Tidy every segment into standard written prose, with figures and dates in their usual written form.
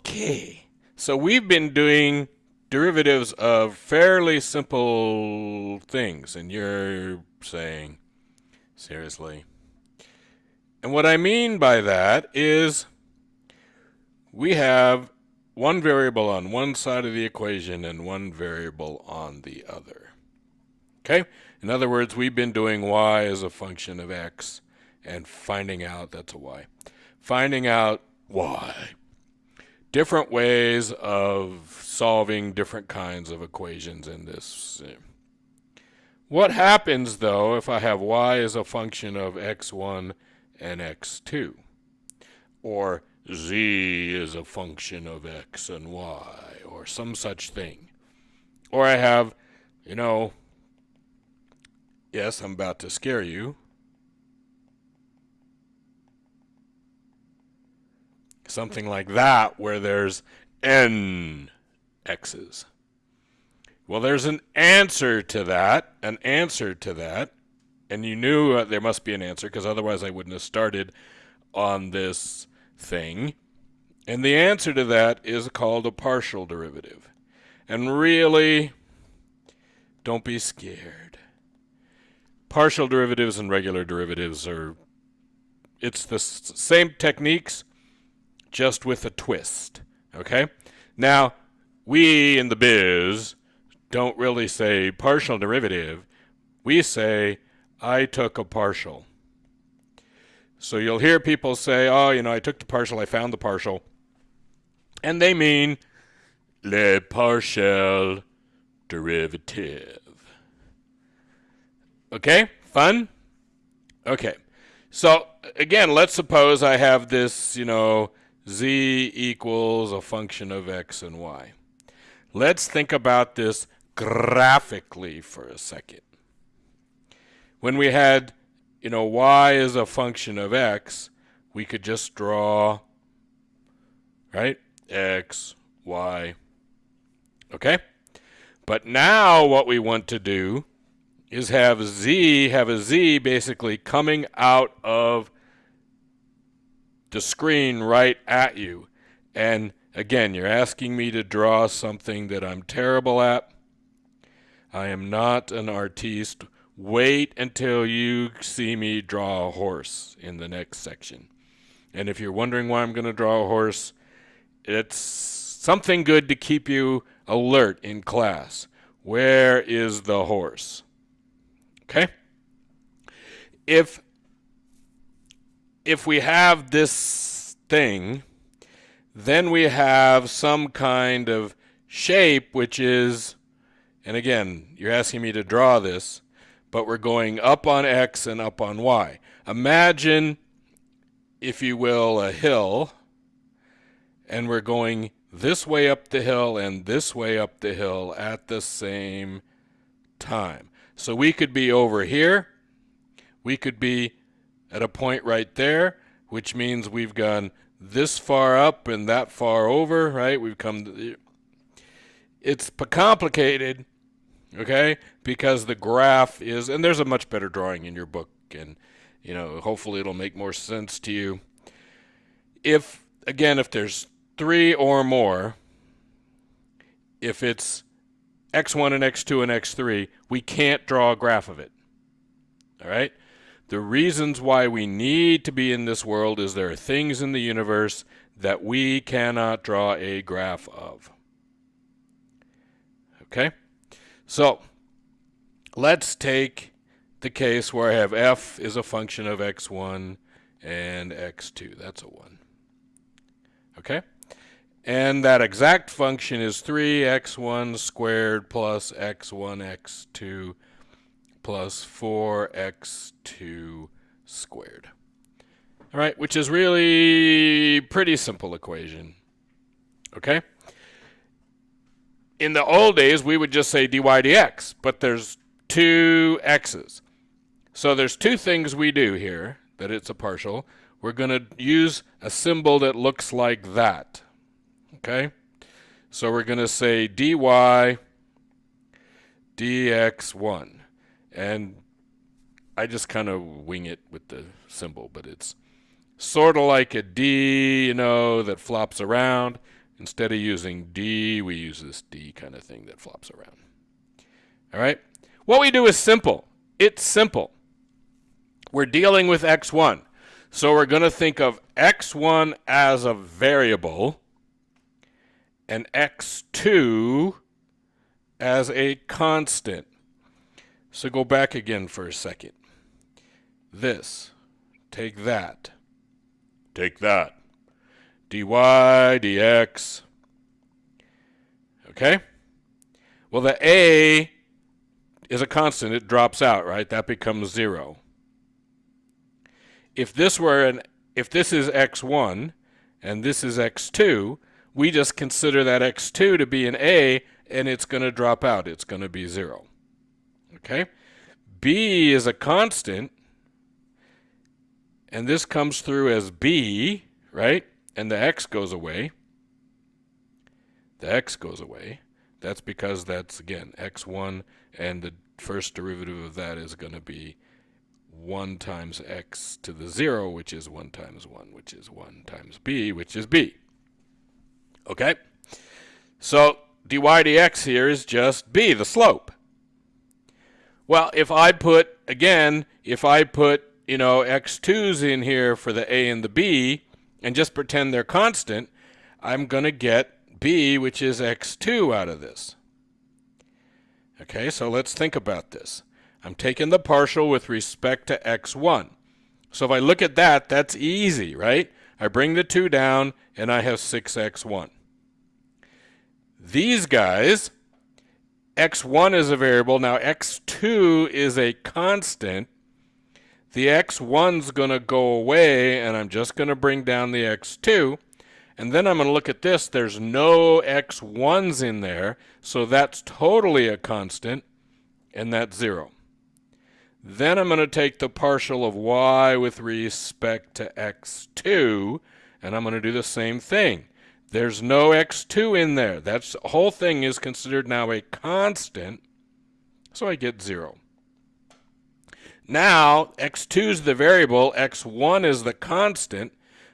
Okay, so we've been doing derivatives of fairly simple things, and you're saying, seriously? And what I mean by that is we have one variable on one side of the equation and one variable on the other. Okay? In other words, we've been doing y as a function of x and finding out that's a y. Finding out y. Different ways of solving different kinds of equations in this. What happens, though, if I have y as a function of x1 and x2? Or z is a function of x and y, or some such thing. Or I have, yes, I'm about to scare you. Something like that, where there's n x's. Well, there's an answer to that, and you knew there must be an answer, because otherwise I wouldn't have started on this thing. And the answer to that is called a partial derivative. And really, don't be scared. Partial derivatives and regular derivatives it's the same techniques, just with a twist, okay? Now, we in the biz don't really say partial derivative. We say, I took a partial. So you'll hear people say, oh, I took the partial, I found the partial. And they mean le partial derivative. Okay, fun? Okay, so again, let's suppose I have this, z equals a function of x and y. Let's think about this graphically for a second. When we had, y is a function of x, we could just draw, right, x, y, okay? But now what we want to do is have a z basically coming out of the screen right at you. And again, you're asking me to draw something that I'm terrible at. I am not an artiste. Wait until you see me draw a horse in the next section. And if you're wondering why I'm going to draw a horse, it's something good to keep you alert in class. Where is the horse? Okay? If we have this thing, then we have some kind of shape, which is, and again, you're asking me to draw this, but we're going up on x and up on y. Imagine, if you will, a hill, and we're going this way up the hill and this way up the hill at the same time. So we could be over here, we could be at a point right there, which means we've gone this far up and that far over, right? We've come to it's complicated, okay? Because the graph is, and there's a much better drawing in your book, and hopefully it'll make more sense to you. If there's 3 or more, if it's x1 and x2 and x3, we can't draw a graph of it. All right? The reasons why we need to be in this world is there are things in the universe that we cannot draw a graph of. Okay? So, let's take the case where I have f is a function of x1 and x2. That's a 1. Okay? And that exact function is 3x1 squared plus x1 x2 plus 4x2 squared. All right, which is really pretty simple equation. Okay? In the old days, we would just say dy dx, but there's 2 x's. So there's 2 things we do here, that it's a partial. We're going to use a symbol that looks like that. Okay? So we're going to say dy dx1. And I just kind of wing it with the symbol, but it's sort of like a D, that flops around. Instead of using d, we use this d kind of thing that flops around. All right? What we do is simple. It's simple. We're dealing with x1. So we're going to think of x1 as a variable and x2 as a constant. So go back again for a second. This, take that, take that, dy dx. Okay? Well, the a is a constant. It drops out, right? That becomes 0. If this is x1 and this is x2, we just consider that x2 to be an a, and it's going to drop out. It's going to be 0. Okay? B is a constant, and this comes through as b, right? And the x goes away. The x goes away. That's because that's, again, x1, and the first derivative of that is going to be 1 times x to the 0, which is 1 times 1, which is 1 times b, which is b. Okay? So dy dx here is just b, the slope. Well, if I put x2's in here for the a and the b, and just pretend they're constant, I'm going to get b, which is x2 out of this. Okay, so let's think about this. I'm taking the partial with respect to x1. So if I look at that, that's easy, right? I bring the 2 down, and I have 6x1. These guys, x1 is a variable. Now x2 is a constant. The x1's going to go away, and I'm just going to bring down the x2. And then I'm going to look at this. There's no x1's in there, so that's totally a constant, and that's 0. Then I'm going to take the partial of y with respect to x2, and I'm going to do the same thing. There's no x2 in there. The whole thing is considered now a constant, so I get 0. Now, x2 is the variable, x1 is the constant.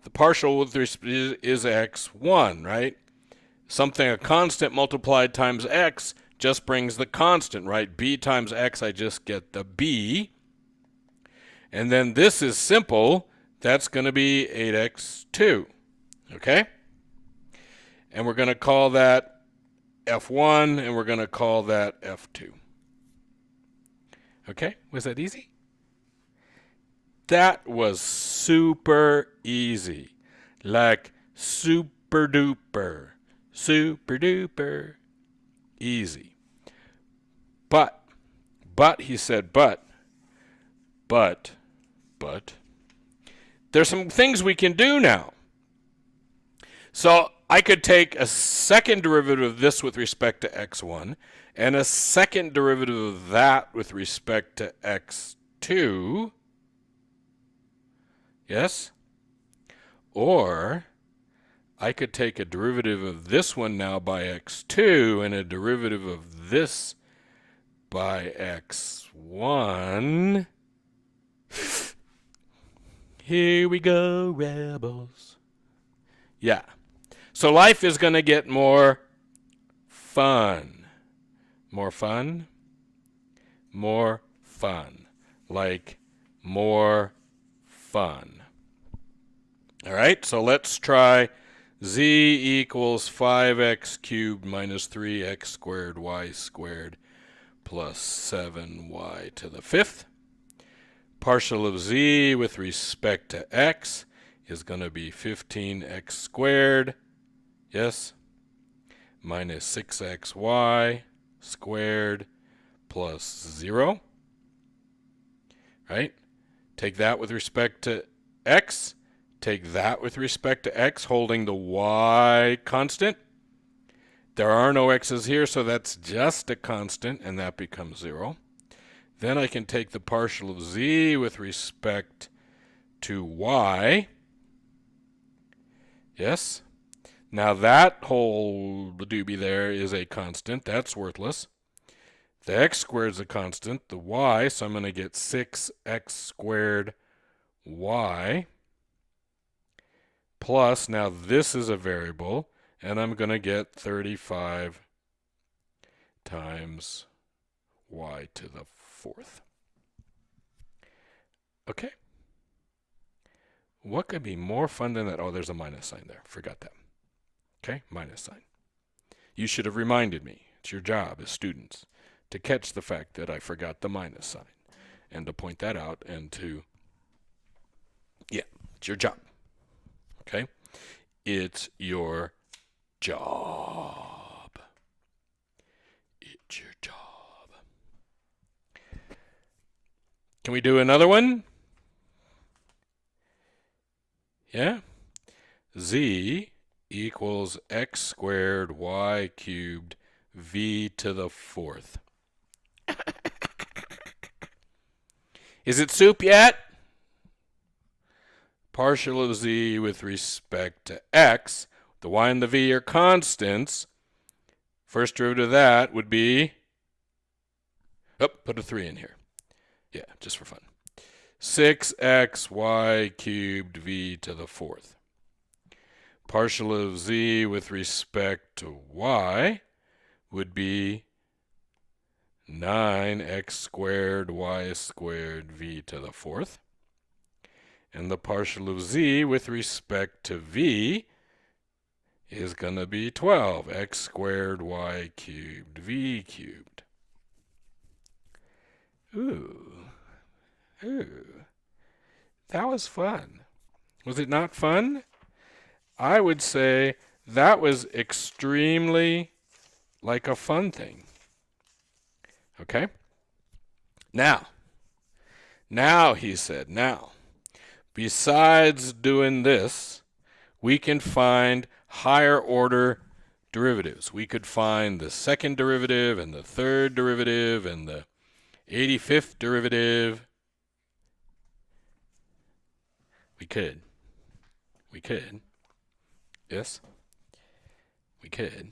The partial with respect is x1, right? Something, a constant multiplied times x, just brings the constant, right? B times x, I just get the b. And then this is simple. That's going to be 8x2, okay? And we're going to call that f1, and we're going to call that f2. Okay, was that easy? That was super easy. Like super duper easy. But, he said, but, there's some things we can do now. So I could take a second derivative of this with respect to x1 and a second derivative of that with respect to x2. Yes? Or I could take a derivative of this one now by x2 and a derivative of this by x1. Here we go, rebels. Yeah. So life is going to get more fun. More fun? More fun. Like more fun. All right, so let's try z equals 5x cubed minus 3x squared y squared plus 7y to the 5th. Partial of z with respect to x is going to be 15x squared, yes, minus 6xy squared plus 0, right? Take that with respect to x, take that with respect to x, holding the y constant. There are no x's here, so that's just a constant, and that becomes 0. Then I can take the partial of z with respect to y. Yes. Now that whole doobie there is a constant. That's worthless. The x squared is a constant. The y, so I'm going to get 6x squared y plus, now this is a variable, and I'm going to get 35 times y to the fourth. Okay. What could be more fun than that? Oh, there's a minus sign there. Forgot that. Okay, minus sign. You should have reminded me. It's your job as students to catch the fact that I forgot the minus sign and to point that out and to, yeah, it's your job. Okay? It's your job. It's your job. Can we do another one? Yeah? Z equals x squared y cubed v to the fourth. Is it soup yet? Partial of z with respect to x. The y and the v are constants. First derivative of that would be, put a 3 in here. Yeah, just for fun. 6xy cubed v to the fourth. Partial of z with respect to y would be 9x squared y squared v to the fourth. And the partial of z with respect to v is going to be 12x squared y cubed v cubed. Ooh. That was fun. Was it not fun? I would say that was extremely like a fun thing. Okay? Now, he said, besides doing this, we can find higher order derivatives. We could find the second derivative and the third derivative and the 85th derivative. We could. Yes? We could.